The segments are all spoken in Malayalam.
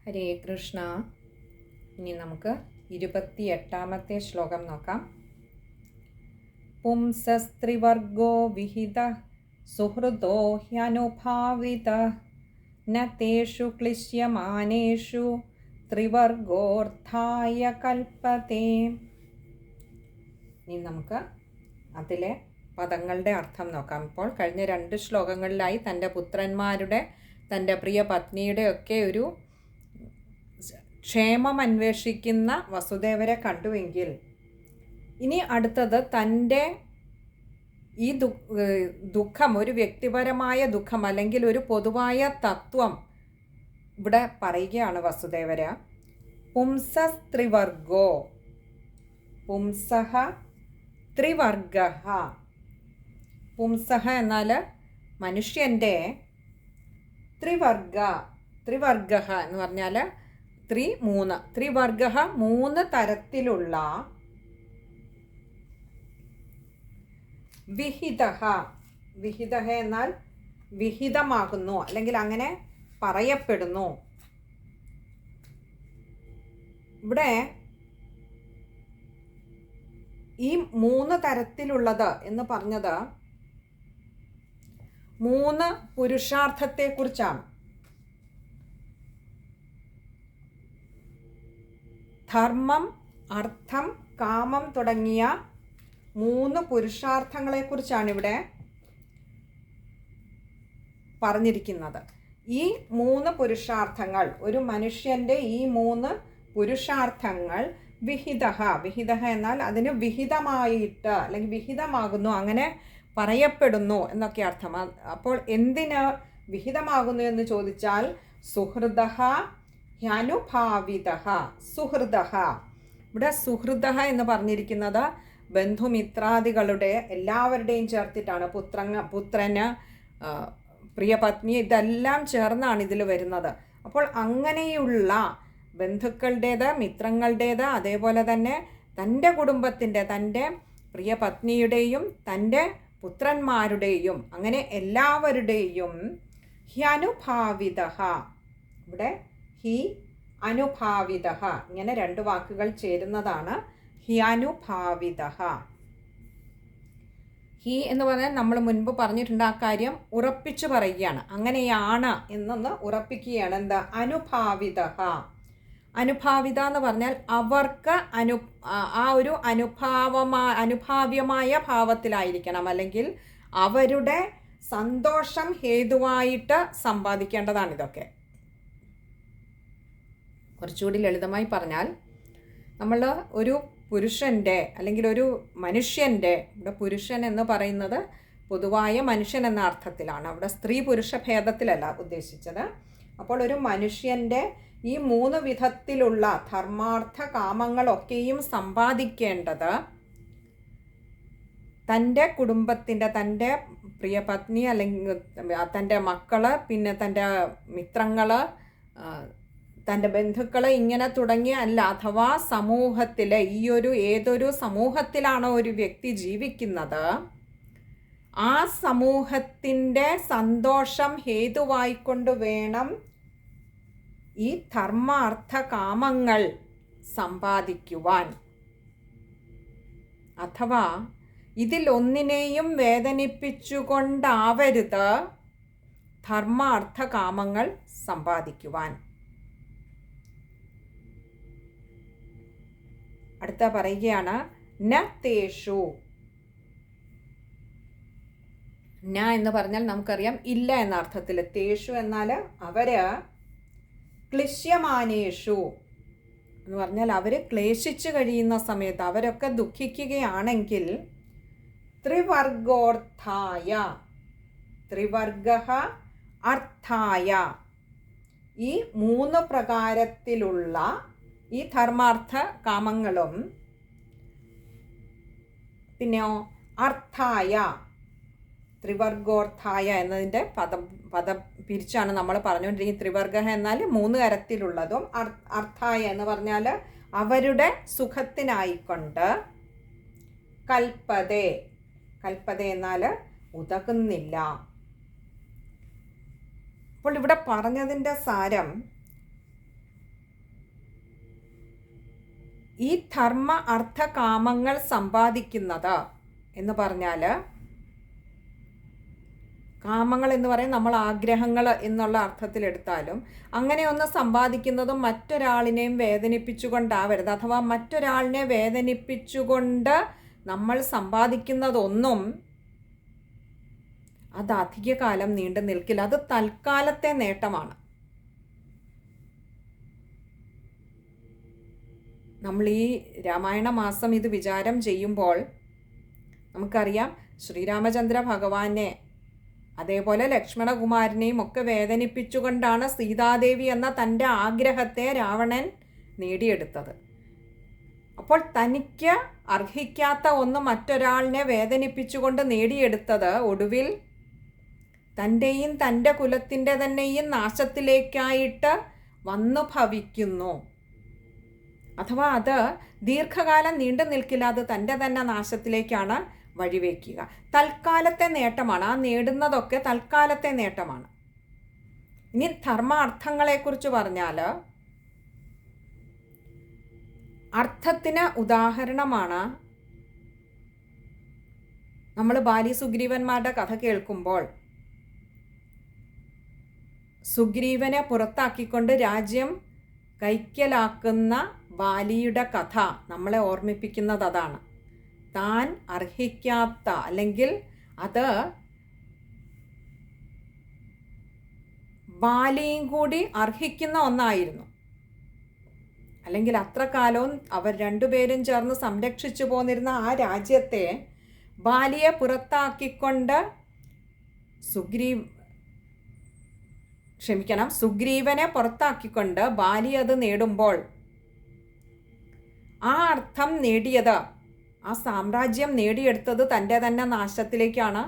ഹരേ കൃഷ്ണ. ഇനി നമുക്ക് 28ാമത്തെ ശ്ലോകം നോക്കാം. പുംസസ്ത്രിവർഗോ വിഹിത സുഹൃതോ ഹ്യനുഭാവിത ന തേഷു ക്ലിശ്യമാനേഷു ത്രിവർഗോർത്ഥായ കൽപ്പതേ. ഇനി നമുക്ക് അതിലെ പദങ്ങളുടെ അർത്ഥം നോക്കാം. ഇപ്പോൾ കഴിഞ്ഞ 2 ശ്ലോകങ്ങളിലായി തൻ്റെ പുത്രന്മാരുടെ, തൻ്റെ പ്രിയ പത്നിയുടെ ഒക്കെ ഒരു ക്ഷേമം അന്വേഷിക്കുന്ന വസുദേവരെ കണ്ടുവെങ്കിൽ, ഇനി അടുത്തത് തൻ്റെ ഈ ദുഃഖം, ഒരു വ്യക്തിപരമായ ദുഃഖം അല്ലെങ്കിൽ ഒരു പൊതുവായ തത്വം ഇവിടെ പറയുകയാണ് വസുദേവര. പുംസസ് ത്രിവർഗോ, പുംസഹ ത്രിവർഗഃ. പുംസഹ എന്നാൽ മനുഷ്യൻ്റെ, ത്രിവർഗഃ എന്ന് പറഞ്ഞാൽ 3 ത്രിവർഗഃ 3 തരത്തിലുള്ള, വിഹിതഃ എന്നാൽ വിഹിതമാകുന്നു അല്ലെങ്കിൽ അങ്ങനെ പറയപ്പെടുന്നു. ഇവിടെ ഈ 3 തരത്തിലുള്ളത് എന്ന് പറഞ്ഞത് 3 പുരുഷാർത്ഥത്തെക്കുറിച്ചാണ്. ധർമ്മം, അർത്ഥം, കാമം തുടങ്ങിയ 3 പുരുഷാർത്ഥങ്ങളെക്കുറിച്ചാണ് ഇവിടെ പറഞ്ഞിരിക്കുന്നത്. ഈ 3 പുരുഷാർത്ഥങ്ങൾ, ഒരു മനുഷ്യൻ്റെ ഈ 3 പുരുഷാർത്ഥങ്ങൾ വിഹിതഃ എന്നാൽ അതിന് വിഹിതമായിട്ട് അല്ലെങ്കിൽ വിഹിതമാകുന്നു, അങ്ങനെ പറയപ്പെടുന്നു എന്നൊക്കെ അർത്ഥം. അപ്പോൾ എന്തിന് വിഹിതമാകുന്നു എന്ന് ചോദിച്ചാൽ സുഹൃദഃ ഹ്യനുഭാവിതഃ. സുഹൃദഃ, ഇവിടെ സുഹൃദഃ എന്ന് പറഞ്ഞിരിക്കുന്നത് ബന്ധുമിത്രാദികളുടെ എല്ലാവരുടെയും ചേർത്തിട്ടാണ്. പുത്രന്, പ്രിയപത്നി, ഇതെല്ലാം ചേർന്നാണ് ഇതിൽ വരുന്നത്. അപ്പോൾ അങ്ങനെയുള്ള ബന്ധുക്കളുടേത്, മിത്രങ്ങളുടേത്, അതേപോലെ തന്നെ തൻ്റെ കുടുംബത്തിൻ്റെ, തൻ്റെ പ്രിയപത്നിയുടെയും തൻ്റെ പുത്രന്മാരുടെയും, അങ്ങനെ എല്ലാവരുടെയും ഹ്യനുഭാവിതഃ. ഇവിടെ ഹി അനുഭാവിതഃ, ഇങ്ങനെ 2 വാക്കുകൾ ചേരുന്നതാണ് ഹ്യനുഭാവിതഃ. ഹി എന്ന് പറഞ്ഞാൽ നമ്മൾ മുൻപ് പറഞ്ഞിട്ടുണ്ട്, ആ കാര്യം ഉറപ്പിച്ചു പറയുകയാണ്, അങ്ങനെയാണ് എന്നൊന്ന് ഉറപ്പിക്കുകയാണ്. എന്താ? അനുഭാവിതഃ. അനുഭാവിത എന്ന് പറഞ്ഞാൽ അവർക്ക് ആ ഒരു അനുഭാവ്യമായ ഭാവത്തിലായിരിക്കണം, അല്ലെങ്കിൽ അവരുടെ സന്തോഷം ഹേതുവായിട്ട് സമ്പാദിക്കേണ്ടതാണ് ഇതൊക്കെ. കുറച്ചുകൂടി ലളിതമായി പറഞ്ഞാൽ, നമ്മൾ ഒരു പുരുഷൻ്റെ അല്ലെങ്കിൽ ഒരു മനുഷ്യൻ്റെ, ഇവിടെ പുരുഷൻ എന്ന് പറയുന്നത് പൊതുവായ മനുഷ്യൻ എന്ന അർത്ഥത്തിലാണ്, അവിടെ സ്ത്രീ പുരുഷ ഭേദത്തിലല്ല ഉദ്ദേശിച്ചത്. അപ്പോൾ ഒരു മനുഷ്യൻ്റെ ഈ 3 വിധത്തിലുള്ള ധർമാർത്ഥ കാമങ്ങളൊക്കെയും സമ്പാദിക്കേണ്ടത് തൻ്റെ കുടുംബത്തിൻ്റെ, തൻ്റെ പ്രിയപത്നി അല്ലെങ്കിൽ തൻ്റെ മക്കൾ, പിന്നെ തൻ്റെ മിത്രങ്ങൾ, തൻ്റെ ബന്ധുക്കൾ, ഇങ്ങനെ തുടങ്ങിയ അല്ല, അഥവാ സമൂഹത്തിലെ ഏതൊരു സമൂഹത്തിലാണോ ഒരു വ്യക്തി ജീവിക്കുന്നത്, ആ സമൂഹത്തിൻ്റെ സന്തോഷം ഹേതുവായിക്കൊണ്ട് വേണം ഈ ധർമ്മ അർത്ഥ കാമങ്ങൾ സമ്പാദിക്കുവാൻ. അഥവാ ഇതിലൊന്നിനെയും വേദനിപ്പിച്ചുകൊണ്ടാവരുത് ധർമ്മ അർത്ഥ കാമങ്ങൾ സമ്പാദിക്കുവാൻ. അടുത്ത പറയുകയാണ് ന തേഷു. ന എന്ന് പറഞ്ഞാൽ നമുക്കറിയാം ഇല്ല എന്ന അർത്ഥത്തിൽ. തേഷു എന്നാൽ അവര്, ക്ലിശ്യമാനേഷു എന്ന് പറഞ്ഞാൽ അവർ ക്ലേശിച്ചു കഴിയുന്ന സമയത്ത്, അവരൊക്കെ ദുഃഖിക്കുകയാണെങ്കിൽ, ത്രിവർഗോർത്ഥായ, ത്രിവർഗഃ അർത്ഥായ, ഈ 3 പ്രകാരത്തിലുള്ള ഈ ധർമാർത്ഥ കാമങ്ങളും, പിന്നെയോ അർത്ഥായ, ത്രിവർഗോർത്ഥായ എന്നതിൻ്റെ പദം പിരിച്ചാണ് നമ്മൾ പറഞ്ഞുകൊണ്ടിരിക്കുന്നത്. ത്രിവർഗ എന്നാൽ 3 തരത്തിലുള്ളതും, അർത്ഥായ എന്ന് പറഞ്ഞാൽ അവരുടെ സുഖത്തിനായിക്കൊണ്ട്, കൽപ്പതേ എന്നാൽ ഉതകുന്നില്ല. അപ്പോൾ ഇവിടെ പറഞ്ഞതിൻ്റെ സാരം, ഈ ധർമ്മ അർത്ഥ കാമങ്ങൾ സമ്പാദിക്കുന്നത് എന്ന് പറഞ്ഞാൽ, കാമങ്ങൾ എന്ന് പറയും നമ്മൾ ആഗ്രഹങ്ങൾ എന്നുള്ള അർത്ഥത്തിലെടുത്താലും, അങ്ങനെ ഒന്ന് സമ്പാദിക്കുന്നതും മറ്റൊരാളിനെയും വേദനിപ്പിച്ചുകൊണ്ടാവരുത്. അഥവാ മറ്റൊരാളിനെ വേദനിപ്പിച്ചുകൊണ്ട് നമ്മൾ സമ്പാദിക്കുന്നതൊന്നും അത് അധികകാലം നീണ്ടു നിൽക്കില്ല. അത് തൽക്കാലത്തെ നേട്ടമാണ്. നമ്മൾ ഈ രാമായണ മാസം ഇത് വിചാരം ചെയ്യുമ്പോൾ നമുക്കറിയാം, ശ്രീരാമചന്ദ്ര ഭഗവാനെ അതേപോലെ ലക്ഷ്മണകുമാരനെയും ഒക്കെ വേദനിപ്പിച്ചുകൊണ്ടാണ് സീതാദേവി എന്ന തൻ്റെ ആഗ്രഹത്തെ രാവണൻ നേടിയെടുത്തത്. അപ്പോൾ തനിക്ക് അർഹിക്കാത്ത ഒന്ന് മറ്റൊരാളിനെ വേദനിപ്പിച്ചുകൊണ്ട് നേടിയെടുത്തത് ഒടുവിൽ തൻ്റെയും തൻ്റെ കുലത്തിൻ്റെ തന്നെയും നാശത്തിലേക്കായിട്ട് വന്നു ഭവിക്കുന്നു. അഥവാ അത് ദീർഘകാലം നീണ്ടു നിൽക്കില്ല, അത് തൻ്റെ തന്നെ നാശത്തിലേക്കാണ് വഴിവെക്കുക. തൽക്കാലത്തെ നേട്ടമാണ്, ആ നേടുന്നതൊക്കെ തൽക്കാലത്തെ നേട്ടമാണ്. ഇനി ധർമ്മ അർത്ഥങ്ങളെക്കുറിച്ച് പറഞ്ഞാൽ, അർത്ഥത്തിന് ഉദാഹരണമാണ് നമ്മൾ ബാലി സുഗ്രീവന്മാരുടെ കഥ കേൾക്കുമ്പോൾ സുഗ്രീവനെ പുറത്താക്കിക്കൊണ്ട് രാജ്യം കൈക്കലാക്കുന്ന ബാലിയുടെ കഥ നമ്മളെ ഓർമ്മിപ്പിക്കുന്നത് അതാണ്. താൻ അർഹിക്കാത്ത, അല്ലെങ്കിൽ അത് ബാലിയും കൂടി അർഹിക്കുന്ന ഒന്നായിരുന്നു. അല്ലെങ്കിൽ അത്ര കാലവും അവർ രണ്ടുപേരും ചേർന്ന് സംരക്ഷിച്ചു പോന്നിരുന്ന ആ രാജ്യത്തെ ബാലിയെ പുറത്താക്കിക്കൊണ്ട് സുഗ്രീവനെ പുറത്താക്കിക്കൊണ്ട് ബാലി അത് നേടുമ്പോൾ ആ അർത്ഥം നേടിയത്, ആ സാമ്രാജ്യം നേടിയെടുത്തത് തൻ്റെ തന്നെ നാശത്തിലേക്കാണ്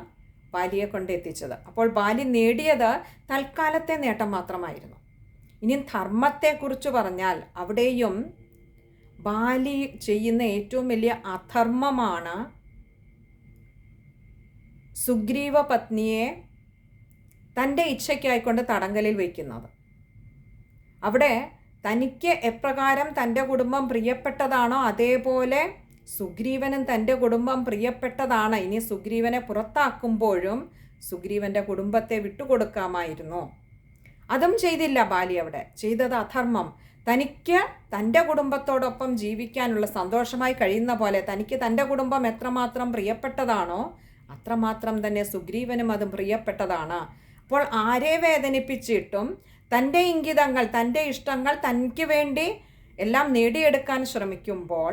ബാലിയെ കൊണ്ടെത്തിച്ചത്. അപ്പോൾ ബാലി നേടിയത് തൽക്കാലത്തെ നേട്ടം മാത്രമായിരുന്നു. ഇനി ധർമ്മത്തെക്കുറിച്ച് പറഞ്ഞാൽ, അവിടെയും ബാലി ചെയ്യുന്ന ഏറ്റവും വലിയ അധർമ്മമാണ് സുഗ്രീവ പത്നിയെ തൻ്റെ ഇച്ഛയ്ക്കായിക്കൊണ്ട് തടങ്കലിൽ വയ്ക്കുന്നത്. അവിടെ തനിക്ക് എപ്രകാരം തൻ്റെ കുടുംബം പ്രിയപ്പെട്ടതാണോ അതേപോലെ സുഗ്രീവനും തൻ്റെ കുടുംബം പ്രിയപ്പെട്ടതാണ്. ഇനി സുഗ്രീവനെ പുറത്താക്കുമ്പോഴും സുഗ്രീവൻ്റെ കുടുംബത്തെ വിട്ടുകൊടുക്കാമായിരുന്നു. അതും ചെയ്തില്ല ബാലി. അവിടെ ചെയ്തത് അധർമ്മം. തനിക്ക് തൻ്റെ കുടുംബത്തോടൊപ്പം ജീവിക്കാനുള്ള, സന്തോഷമായി കഴിയുന്ന പോലെ തനിക്ക് തൻ്റെ കുടുംബം എത്രമാത്രം പ്രിയപ്പെട്ടതാണോ അത്രമാത്രം തന്നെ സുഗ്രീവനും അതും പ്രിയപ്പെട്ടതാണ്. അപ്പോൾ ആരെ വേദനിപ്പിച്ചിട്ടും തൻ്റെ ഇംഗിതങ്ങൾ, തൻ്റെ ഇഷ്ടങ്ങൾ തനിക്ക് വേണ്ടി എല്ലാം നേടിയെടുക്കാൻ ശ്രമിക്കുമ്പോൾ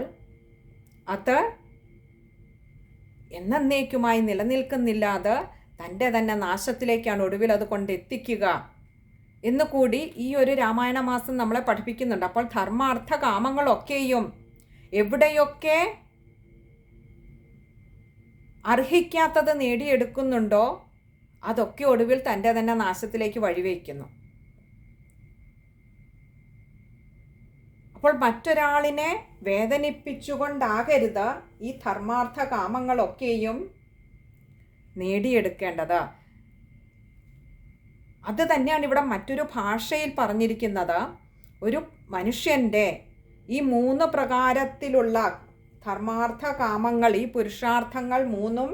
അത് എന്നേക്കുമായി നിലനിൽക്കുന്നില്ലാതെ തൻ്റെ തന്നെ നാശത്തിലേക്കാണ് ഒടുവിൽ അത് കൊണ്ടെത്തിക്കുക എന്നുകൂടി ഈ ഒരു രാമായണ മാസം നമ്മളെ പഠിപ്പിക്കുന്നുണ്ട്. അപ്പോൾ ധർമാർത്ഥ കാമങ്ങളൊക്കെയും എവിടെയൊക്കെ അർഹിക്കാത്തത് നേടിയെടുക്കുന്നുണ്ടോ അതൊക്കെ ഒടുവിൽ തൻ്റെ തന്നെ നാശത്തിലേക്ക് വഴിവെക്കുന്നു. അപ്പോൾ മറ്റൊരാളിനെ വേദനിപ്പിച്ചുകൊണ്ടാകരുത് ഈ ധർമാർത്ഥ കാമങ്ങളൊക്കെയും നേടിയെടുക്കേണ്ടത്. അത് തന്നെയാണ് ഇവിടെ മറ്റൊരു ഭാഷയിൽ പറഞ്ഞിരിക്കുന്നത്. ഒരു മനുഷ്യൻ്റെ ഈ 3 പ്രകാരത്തിലുള്ള ധർമാർത്ഥ കാമങ്ങൾ, ഈ പുരുഷാർത്ഥങ്ങൾ 3ഉം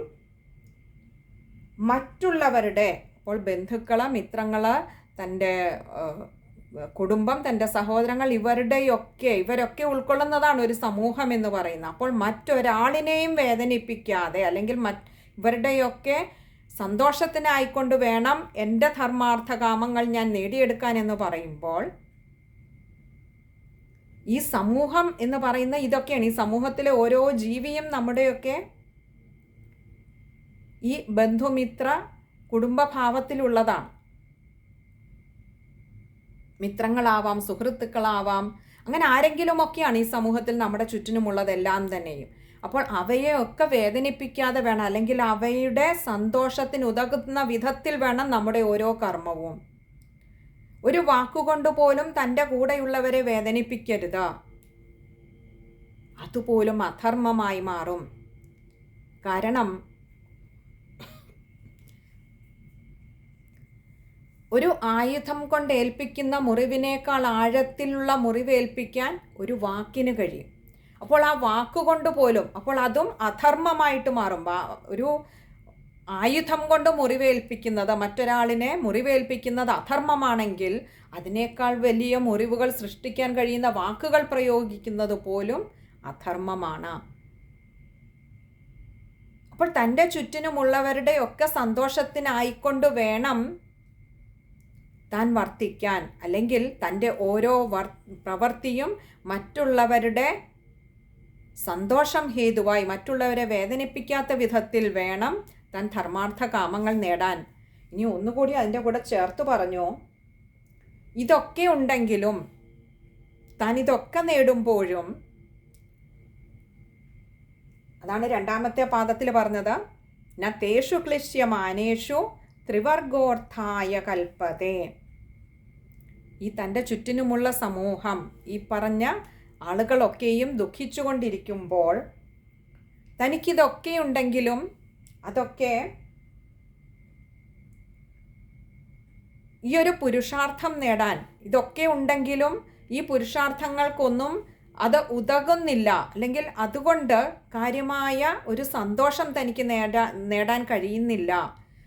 മറ്റുള്ളവരുടെ, അപ്പോൾ ബന്ധുക്കൾ, മിത്രങ്ങൾ, തൻ്റെ കുടുംബം, തൻ്റെ സഹോദരങ്ങൾ, ഇവരൊക്കെ ഉൾക്കൊള്ളുന്നതാണ് ഒരു സമൂഹം എന്ന് പറയുന്നത്. അപ്പോൾ മറ്റൊരാളിനെയും വേദനിപ്പിക്കാതെ, അല്ലെങ്കിൽ ഇവരുടെയൊക്കെ സന്തോഷത്തിനായിക്കൊണ്ട് വേണം എൻ്റെ ധർമാർത്ഥ കാമങ്ങൾ ഞാൻ നേടിയെടുക്കാൻ എന്ന് പറയുമ്പോൾ, ഈ സമൂഹം എന്ന് പറയുന്ന ഇതൊക്കെയാണ്. ഈ സമൂഹത്തിലെ ഓരോ ജീവിയും നമ്മുടെയൊക്കെ ഈ ബന്ധുമിത്ര കുടുംബഭാവത്തിലുള്ളതാണ്. മിത്രങ്ങളാവാം, സുഹൃത്തുക്കളാവാം, അങ്ങനെ ആരെങ്കിലുമൊക്കെയാണ് ഈ സമൂഹത്തിൽ നമ്മുടെ ചുറ്റിനുമുള്ളതെല്ലാം തന്നെയും. അപ്പോൾ അവയെയൊക്കെ വേദനിപ്പിക്കാതെ വേണം, അല്ലെങ്കിൽ അവയുടെ സന്തോഷത്തിന് ഉതകുന്ന വിധത്തിൽ വേണം നമ്മുടെ ഓരോ കർമ്മവും. ഒരു വാക്കുകൊണ്ട് പോലും തൻ്റെ കൂടെയുള്ളവരെ വേദനിപ്പിക്കരുത്. അതുപോലും അധർമ്മമായി മാറും. കാരണം ഒരു ആയുധം കൊണ്ട് ഏൽപ്പിക്കുന്ന മുറിവിനേക്കാൾ ആഴത്തിലുള്ള മുറിവേൽപ്പിക്കാൻ ഒരു വാക്കിന് കഴിയും. അപ്പോൾ ആ വാക്കുകൊണ്ട് പോലും, അപ്പോൾ അതും അധർമ്മമായിട്ട് മാറും. ഒരു ആയുധം കൊണ്ട് മുറിവേൽപ്പിക്കുന്നത്, മറ്റൊരാളിനെ മുറിവേൽപ്പിക്കുന്നത് അധർമ്മമാണെങ്കിൽ അതിനേക്കാൾ വലിയ മുറിവുകൾ സൃഷ്ടിക്കാൻ കഴിയുന്ന വാക്കുകൾ പ്രയോഗിക്കുന്നത് പോലും അധർമ്മമാണ്. അപ്പോൾ തൻ്റെ ചുറ്റിനുമുള്ളവരുടെ ഒക്കെ സന്തോഷത്തിനായിക്കൊണ്ട് വേണം താൻ വർത്തിക്കാൻ, അല്ലെങ്കിൽ തൻ്റെ ഓരോ പ്രവൃത്തിയും മറ്റുള്ളവരുടെ സന്തോഷം ഹേതുവായി, മറ്റുള്ളവരെ വേദനിപ്പിക്കാത്ത വിധത്തിൽ വേണം താൻ ധർമാർത്ഥ കാമങ്ങൾ നേടാൻ. ഇനി ഒന്നുകൂടി അതിൻ്റെ കൂടെ ചേർത്ത് പറഞ്ഞു, ഇതൊക്കെ ഉണ്ടെങ്കിലും താൻ ഇതൊക്കെ നേടുമ്പോഴും, അതാണ് രണ്ടാമത്തെ പാദത്തിൽ പറഞ്ഞത്, ന തേഷു ക്ലിശ്യമാനേഷു ത്രിവർഗോർത്ഥായ കൽപ്പതേ. ഈ തൻ്റെ ചുറ്റിനുമുള്ള സമൂഹം, ഈ പറഞ്ഞ ആളുകളൊക്കെയും ദുഃഖിച്ചുകൊണ്ടിരിക്കുമ്പോൾ തനിക്കിതൊക്കെയുണ്ടെങ്കിലും അതൊക്കെ ഈ ഒരു പുരുഷാർത്ഥം നേടാൻ, ഇതൊക്കെ ഉണ്ടെങ്കിലും ഈ പുരുഷാർത്ഥങ്ങൾക്കൊന്നും അത് ഉതകുന്നില്ല, അല്ലെങ്കിൽ അതുകൊണ്ട് കാര്യമായ ഒരു സന്തോഷം തനിക്ക് നേടാൻ കഴിയുന്നില്ല.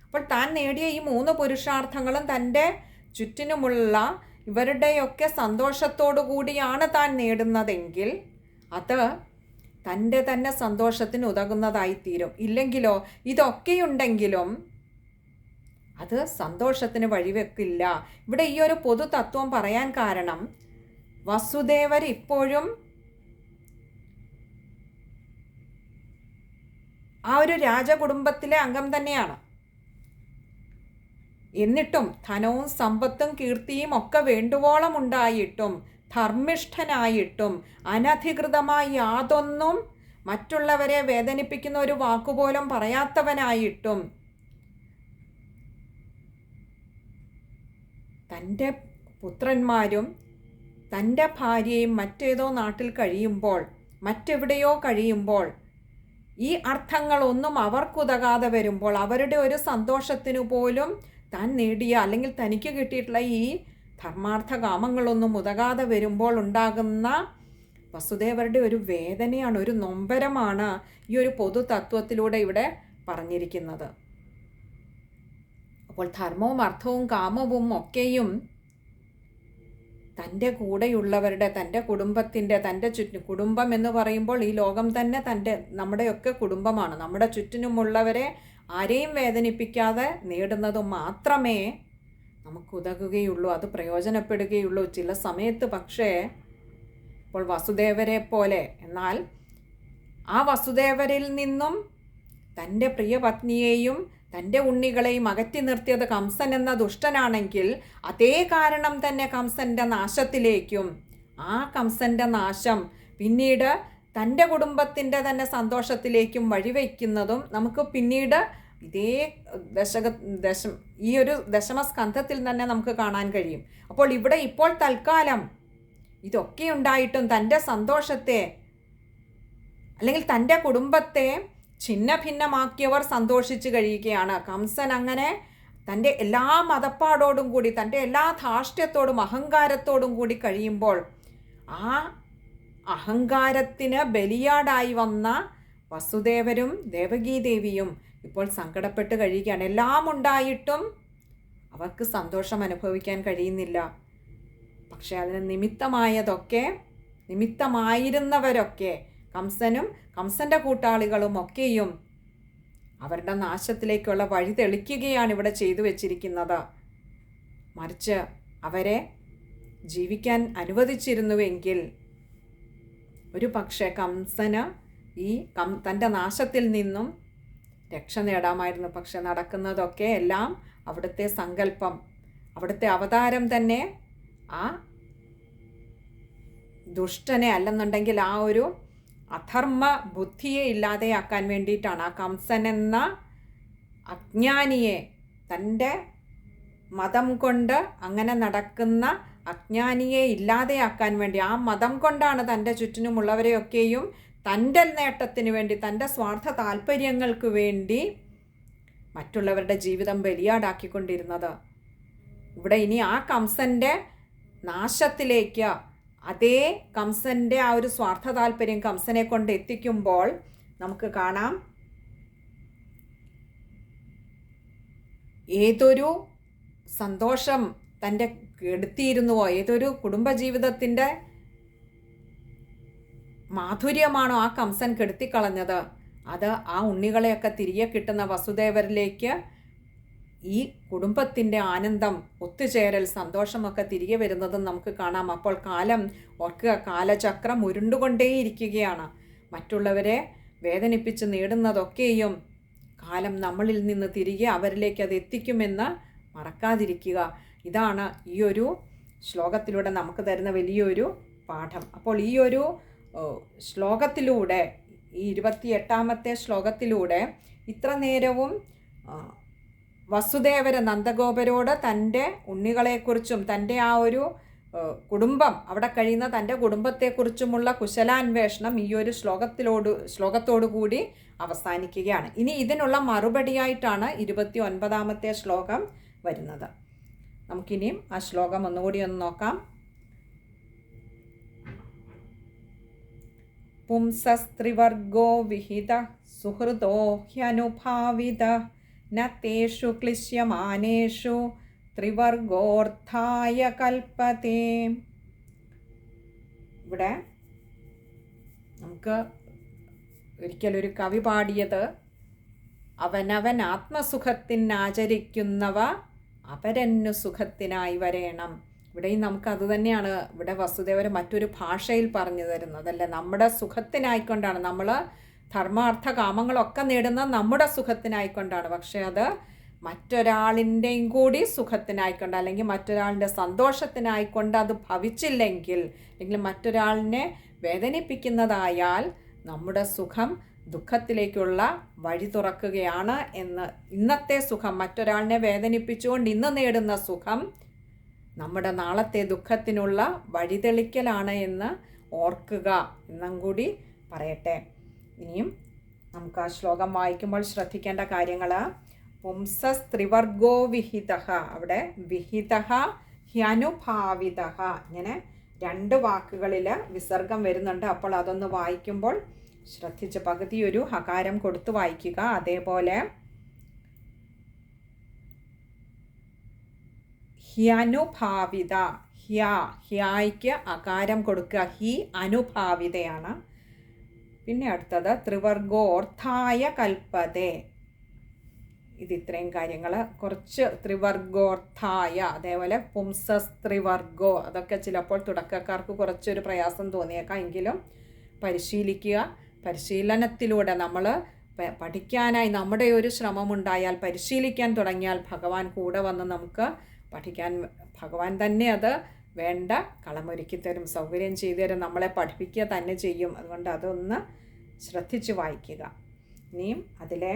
അപ്പോൾ താൻ നേടിയ ഈ 3 പുരുഷാർത്ഥങ്ങളും തൻ്റെ ചുറ്റിനുമുള്ള ഇവരുടെയൊക്കെ സന്തോഷത്തോടു കൂടിയാണ് താൻ നേടുന്നതെങ്കിൽ അത് തൻ്റെ തന്നെ സന്തോഷത്തിന് ഉതകുന്നതായിത്തീരും. ഇല്ലെങ്കിലോ ഇതൊക്കെയുണ്ടെങ്കിലും അത് സന്തോഷത്തിന് വഴിവെക്കില്ല. ഇവിടെ ഈ ഒരു പൊതു തത്വം പറയാൻ കാരണം, വസുദേവർ ഇപ്പോഴും ആ ഒരു രാജകുടുംബത്തിലെ അംഗം തന്നെയാണ്. എന്നിട്ടും ധനവും സമ്പത്തും കീർത്തിയും ഒക്കെ വേണ്ടുവോളം ഉണ്ടായിട്ടും, ധർമ്മിഷ്ഠനായിട്ടും, അനധികൃതമായി യാതൊന്നും മറ്റുള്ളവരെ വേദനിപ്പിക്കുന്ന ഒരു വാക്കുപോലും പറയാത്തവനായിട്ടും, തൻ്റെ പുത്രന്മാരും തൻ്റെ ഭാര്യയും മറ്റേതോ നാട്ടിൽ കഴിയുമ്പോൾ, മറ്റെവിടെയോ കഴിയുമ്പോൾ, ഈ അർത്ഥങ്ങളൊന്നും അവർക്കുതകാതെ വരുമ്പോൾ, അവരുടെ ഒരു സന്തോഷത്തിനു പോലും താൻ നേടിയ, അല്ലെങ്കിൽ തനിക്ക് കിട്ടിയിട്ടുള്ള ഈ ധർമാർത്ഥ കാമങ്ങളൊന്നും ഉതകാതെ വരുമ്പോൾ ഉണ്ടാകുന്ന വസുദേവരുടെ ഒരു വേദനയാണ്, ഒരു നൊമ്പരമാണ് ഈ ഒരു പൊതു തത്വത്തിലൂടെ ഇവിടെ പറഞ്ഞിരിക്കുന്നത്. അപ്പോൾ ധർമ്മവും അർത്ഥവും കാമവും ഒക്കെയും തൻ്റെ കൂടെയുള്ളവരുടെ, തൻ്റെ കുടുംബത്തിൻ്റെ, തൻ്റെ കുടുംബം എന്ന് പറയുമ്പോൾ ഈ ലോകം തന്നെ നമ്മുടെയൊക്കെ കുടുംബമാണ്. നമ്മുടെ ചുറ്റിനുമുള്ളവരെ ആരെയും വേദനിപ്പിക്കാതെ നേടുന്നത് മാത്രമേ നമുക്ക് ഉതകുകയുള്ളൂ, അത് പ്രയോജനപ്പെടുകയുള്ളൂ. ചില സമയത്ത് പക്ഷേ ഇപ്പോൾ വസുദേവരെ പോലെ, എന്നാൽ ആ വസുദേവരിൽ നിന്നും തൻ്റെ പ്രിയപത്നിയെയും തൻ്റെ ഉണ്ണികളെയും അകറ്റി നിർത്തിയത് കംസൻ എന്ന ദുഷ്ടനാണെങ്കിൽ, അതേ കാരണം തന്നെ കംസൻ്റെ നാശത്തിലേക്കും, ആ കംസൻ്റെ നാശം പിന്നീട് തൻ്റെ കുടുംബത്തിൻ്റെ തന്നെ സന്തോഷത്തിലേക്കും വഴിവെക്കുന്നതും നമുക്ക് പിന്നീട് ഇതേ ഈ ഒരു ദശമസ്കന്ധത്തിൽ തന്നെ നമുക്ക് കാണാൻ കഴിയും. അപ്പോൾ ഇവിടെ ഇപ്പോൾ തൽക്കാലം ഇതൊക്കെ ഉണ്ടായിട്ടും തൻ്റെ സന്തോഷത്തെ, അല്ലെങ്കിൽ തൻ്റെ കുടുംബത്തെ ഛിന്ന ഭിന്നമാക്കിയവർ സന്തോഷിച്ച് കഴിയുകയാണ്. കംസൻ അങ്ങനെ തൻ്റെ എല്ലാ മതപ്പാടോടും കൂടി, തൻ്റെ എല്ലാ ധാർഷ്ട്യത്തോടും അഹങ്കാരത്തോടും കൂടി കഴിയുമ്പോൾ, ആ അഹങ്കാരത്തിന് ബലിയാടായി വന്ന വസുദേവരും ദേവകീദേവിയും ഇപ്പോൾ സങ്കടപ്പെട്ട് കഴിയുകയാണ്. എല്ലാം ഉണ്ടായിട്ടും അവർക്ക് സന്തോഷം അനുഭവിക്കാൻ കഴിയുന്നില്ല. പക്ഷെ അതിന് നിമിത്തമായിരുന്നവരൊക്കെ, കംസനും കംസൻ്റെ കൂട്ടാളികളും ഒക്കെയും അവരുടെ നാശത്തിലേക്കുള്ള വഴി തെളിക്കുകയാണ് ഇവിടെ ചെയ്തു വച്ചിരിക്കുന്നത്. മറിച്ച് അവരെ ജീവിക്കാൻ അനുവദിച്ചിരുന്നുവെങ്കിൽ ഒരു പക്ഷേ കംസന് ഈ തൻ്റെ നാശത്തിൽ നിന്നും രക്ഷ നേടാമായിരുന്നു. പക്ഷെ നടക്കുന്നതൊക്കെ എല്ലാം അവിടുത്തെ സങ്കല്പം, അവിടുത്തെ അവതാരം തന്നെ ആ ദുഷ്ടനെ, അല്ലെന്നുണ്ടെങ്കിൽ ആ ഒരു അധർമ്മ ബുദ്ധിയെ ഇല്ലാതെയാക്കാൻ വേണ്ടിയിട്ടാണ്. ആ കംസൻ എന്ന അജ്ഞാനിയെ, തൻ്റെ മതം കൊണ്ട് അങ്ങനെ നടക്കുന്ന അജ്ഞാനിയെ ഇല്ലാതെയാക്കാൻ വേണ്ടി, ആ മതം കൊണ്ടാണ് തൻ്റെ ചുറ്റിനുമുള്ളവരെയൊക്കെയും തൻ്റെ നേട്ടത്തിന് വേണ്ടി, തൻ്റെ സ്വാർത്ഥ താല്പര്യങ്ങൾക്ക് വേണ്ടി മറ്റുള്ളവരുടെ ജീവിതം ബലിയാടാക്കിക്കൊണ്ടിരുന്നത്. ഇവിടെ ഇനി ആ കംസൻ്റെ നാശത്തിലേക്ക്, അതേ കംസൻ്റെ ആ ഒരു സ്വാർത്ഥ താല്പര്യം കംസനെ കൊണ്ട് എത്തിക്കുമ്പോൾ നമുക്ക് കാണാം ഏതൊരു സന്തോഷം തൻ്റെ കെടുത്തിയിരുന്നുവോ, ഏതൊരു കുടുംബജീവിതത്തിൻ്റെ മാധുര്യമാണോ ആ കംസൻ കെടുത്തിക്കളഞ്ഞത്, അത് ആ ഉണ്ണികളെയൊക്കെ തിരികെ കിട്ടുന്ന വസുദേവരിലേക്ക് ഈ കുടുംബത്തിൻ്റെ ആനന്ദം, ഒത്തുചേരൽ, സന്തോഷമൊക്കെ തിരികെ വരുന്നതും നമുക്ക് കാണാം. അപ്പോൾ കാലം ഓർക്കുക, കാലചക്രം ഉരുണ്ടുകൊണ്ടേയിരിക്കുകയാണ്. മറ്റുള്ളവരെ വേദനിപ്പിച്ച് നേടുന്നതൊക്കെയും കാലം നമ്മളിൽ നിന്ന് തിരികെ അവരിലേക്ക് അത് എത്തിക്കുമെന്ന് മറക്കാതിരിക്കുക. ഇതാണ് ഈ ഒരു ശ്ലോകത്തിലൂടെ നമുക്ക് തരുന്ന വലിയൊരു പാഠം. അപ്പോൾ ഈ ഒരു ശ്ലോകത്തിലൂടെ, ഈ 28ാമത്തെ ശ്ലോകത്തിലൂടെ ഇത്ര നേരവും വസുദേവര നന്ദഗോപരോട് തൻ്റെ ഉണ്ണികളെക്കുറിച്ചും തൻ്റെ ആ ഒരു കുടുംബം, അവിടെ കഴിയുന്ന തൻ്റെ കുടുംബത്തെക്കുറിച്ചുമുള്ള കുശലാന്വേഷണം ഈ ഒരു ശ്ലോകത്തോടു കൂടി അവസാനിക്കുകയാണ്. ഇനി ഇതിനുള്ള മറുപടിയായിട്ടാണ് 29ാമത്തെ ശ്ലോകം വരുന്നത്. നമുക്കിനിയും ആ ശ്ലോകം ഒന്നുകൂടി ഒന്ന് നോക്കാം. പുംസസ്ത്രിവർഗോ വിഹിത സുഹൃദോ ഹ്യനുഭാവിത ന തേഷു ക്ലിശ്യമാനേഷു ത്രിവർഗോർത്ഥായ കൽപ്പതേ. ഇവിടെ നമുക്ക് ഒരിക്കലൊരു കവി പാടിയത്, അവനവൻ ആത്മസുഖത്തിനാചരിക്കുന്നവ അപരന്നു സുഖത്തിനായി വരേണം. ഇവിടെയും നമുക്ക് അതുതന്നെയാണ് ഇവിടെ വസുദേവർ മറ്റൊരു ഭാഷയിൽ പറഞ്ഞു തരുന്നതല്ലേ. നമ്മുടെ സുഖത്തിനായിക്കൊണ്ടാണ് നമ്മൾ ധർമാർത്ഥ കാമങ്ങളൊക്കെ നേടുന്നത്, നമ്മുടെ സുഖത്തിനായിക്കൊണ്ടാണ്. പക്ഷേ അത് മറ്റൊരാളിൻ്റെയും കൂടി സുഖത്തിനായിക്കൊണ്ട്, അല്ലെങ്കിൽ മറ്റൊരാളിൻ്റെ സന്തോഷത്തിനായിക്കൊണ്ട് അത് ഭവിച്ചില്ലെങ്കിൽ, അല്ലെങ്കിൽ മറ്റൊരാളിനെ വേദനിപ്പിക്കുന്നതായാൽ നമ്മുടെ സുഖം ദുഃഖത്തിലേക്കുള്ള വഴി തുറക്കുകയാണ് എന്ന്. ഇന്നത്തെ സുഖം, മറ്റൊരാളിനെ വേദനിപ്പിച്ചുകൊണ്ട് ഇന്ന് നേടുന്ന സുഖം നമ്മുടെ നാളത്തെ ദുഃഖത്തിനുള്ള വഴിതെളിക്കലാണ് എന്ന് ഓർക്കുക എന്നും കൂടി പറയട്ടെ. ഇനിയും നമുക്ക് ആ ശ്ലോകം വായിക്കുമ്പോൾ ശ്രദ്ധിക്കേണ്ട കാര്യങ്ങൾ, പുംസസ്ത്രിവർഗോ വിഹിത, അവിടെ വിഹിത ഹ്യനുഭാവിത, ഇങ്ങനെ 2 വാക്കുകളിൽ വിസർഗം വരുന്നുണ്ട്. അപ്പോൾ അതൊന്ന് വായിക്കുമ്പോൾ ശ്രദ്ധിച്ച് പകുതി ഒരു ഹകാരം കൊടുത്ത് വായിക്കുക. അതേപോലെ ഹ്യനുഭാവിത, ഹ്യായ്ക്ക് അകാരം കൊടുക്കുക, ഹി അനുഭാവിതയാണ്. പിന്നെ അടുത്തത് ത്രിവർഗോർത്ഥായ കൽപ്പതേ. ഇത്രയും കാര്യങ്ങൾ കുറച്ച് ത്രിവർഗോർത്ഥായ, അതേപോലെ പുംസസ്ത്രിവർഗോ, അതൊക്കെ ചിലപ്പോൾ തുടക്കക്കാർക്ക് കുറച്ചൊരു പ്രയാസം തോന്നിയേക്കാം. എങ്കിലും പരിശീലിക്കുക. പരിശീലനത്തിലൂടെ നമ്മൾ പഠിക്കാനായി നമ്മുടെ ഒരു ശ്രമമുണ്ടായാൽ, പരിശീലിക്കാൻ തുടങ്ങിയാൽ ഭഗവാൻ കൂടെ വന്ന് നമുക്ക് പഠിക്കാൻ, ഭഗവാൻ തന്നെ അത് വേണ്ട കളമൊരുക്കി തരും, സൗകര്യം ചെയ്തു തരും, നമ്മളെ പഠിപ്പിക്കുക തന്നെ ചെയ്യും. അതുകൊണ്ട് അതൊന്ന് ശ്രദ്ധിച്ച് വായിക്കുക. ഇനിയും അതിലെ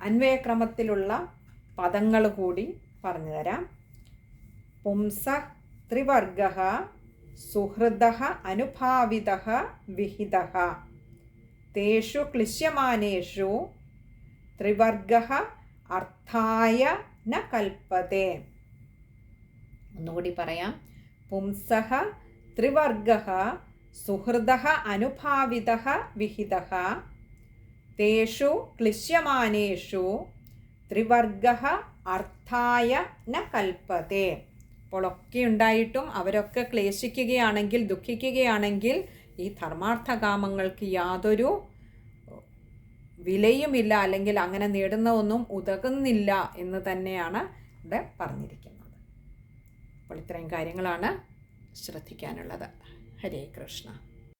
അന്വയക്രമത്തിലുള്ള പദങ്ങൾ കൂടി പറഞ്ഞു തരാം. പുംസ ത്രിവർഗ സുഹൃദ അനുഭാവിത വിഹിത തേഷു ക്ലിശ്യമാനേഷു ത്രിവർഗ അർത്ഥായ ന കൽപ്പതേ. ഒന്നുകൂടി പറയാം. പുംസഃ ത്രിവർഗഃ സുഹൃദഃ അനുഭാവിതഃ വിഹിതഃ തേഷു ക്ലിശ്യമാനേഷു ത്രിവർഗഃ അർത്ഥായ ന കൽപ്പതേ. അപ്പോൾ ഒക്കെ ഉണ്ടായിട്ടും അവരൊക്കെ ക്ലേശിക്കുകയാണെങ്കിൽ, ദുഃഖിക്കുകയാണെങ്കിൽ ഈ ധർമാർത്ഥകാമങ്ങൾക്ക് യാതൊരു വിലയുമില്ല, അല്ലെങ്കിൽ അങ്ങനെ നേടുന്ന ഒന്നും ഉതകുന്നില്ല എന്ന് തന്നെയാണ് ഇവിടെ പറഞ്ഞിരിക്കുന്നത്. അപ്പോൾ ഇത്രയും കാര്യങ്ങളാണ് ശ്രദ്ധിക്കാനുള്ളത്. ഹരേ കൃഷ്ണ.